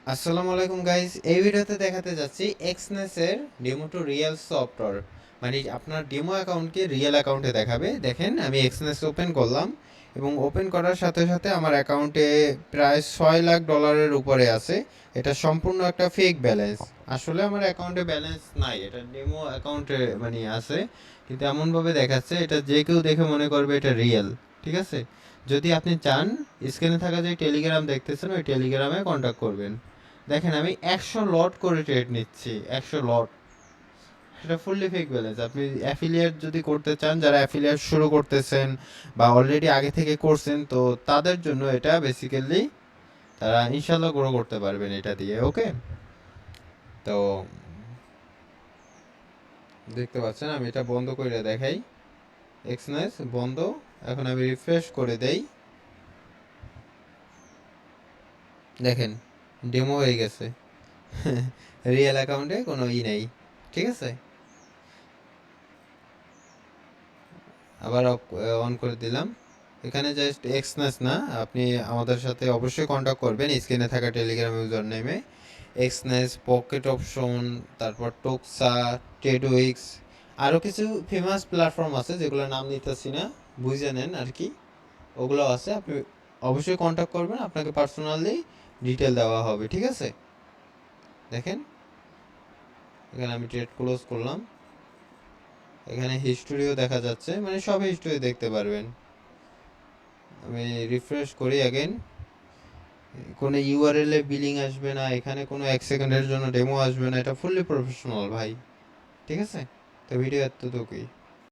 আসসালামু আলাইকুম গাইস, এই ভিডিওতে দেখাতে যাচ্ছি এক্সনেস এর ডেমো টু রিয়েল সফটওয়্যার। মানে আপনার ডেমো অ্যাকাউন্টকে রিয়েল অ্যাকাউন্টে দেখাবে। দেখেন, আমি এক্সনেস ওপেন করলাম এবং ওপেন করার সাথে সাথে আমার অ্যাকাউন্টে প্রায় $6 লাখ উপরে আছে। এটা সম্পূর্ণ একটা ফেক ব্যালেন্স। আসলে আমার অ্যাকাউন্টে ব্যালেন্স নাই, এটা ডেমো অ্যাকাউন্টে মানে আছে, কিন্তু এমনভাবে দেখাচ্ছে এটা যে কেউ দেখে মনে করবে এটা রিয়েল। ঠিক আছে, যদি আপনি চান স্ক্রিনে থাকা যে টেলিগ্রাম দেখতেছেন ওই টেলিগ্রামে কন্ট্যাক্ট করবেন। দেখেন, আমি 100 লট করে ট্রেড নিচ্ছি, 100 লট। সেটা ফুললি ফেক ব্যালেন্স। আপনি অ্যাফিলিয়েট যদি করতে চান, যারা অ্যাফিলিয়েট শুরু করতেছেন বা অলরেডি আগে থেকে করছেন, তো তাদের জন্য এটা বেসিক্যালি তারা ইনশাল্লাহ গ্রো করতে পারবেন এটা দিয়ে। ওকে, তো দেখতে পাচ্ছেন আমি এটা বন্ধ করে দেখাই। এক্সনেস বন্ধ। এখন আমি রিফ্রেশ করে দেই। দেখেন, ডেমো হয়ে গেছে। রিয়েল অ্যাকাউন্টে কোনো নেই। ঠিক আছে, আবার অন করে দিলাম। এখানে জাস্ট এক্সনেস না, আপনি আমাদের সাথে অবশ্যই কন্ট্যাক্ট করবেন স্ক্রিনে থাকা টেলিগ্রাম ইউজার নেমে। এক্সনেস, পকেট অপশন, তারপর টোকসা, ট্রেডউইক্স, আরও কিছু ফেমাস প্ল্যাটফর্ম আছে যেগুলোর নাম নিতেছি না, বুঝে নেন আর কি। ওগুলো আছে, আপনি অবশ্যই কন্ট্যাক্ট করবেন, আপনাকে পার্সোনালি ডিটেল দেওয়া হবে। ঠিক আছে, দেখেন এখানে আমি ট্রেড ক্লোজ করলাম। এখানে হিস্টোরিও দেখা যাচ্ছে, মানে সব হিস্টোরি দেখতে পারবেন। আমি রিফ্রেশ করি অ্যাগেন। কোনো ইউআরএল এ বিলিং আসবে না, এখানে কোনো 1 সেকেন্ডের জন্য ডেমো আসবে না। এটা ফুললি প্রফেশনাল ভাই। ঠিক আছে, তো ভিডিও এতটুকুই।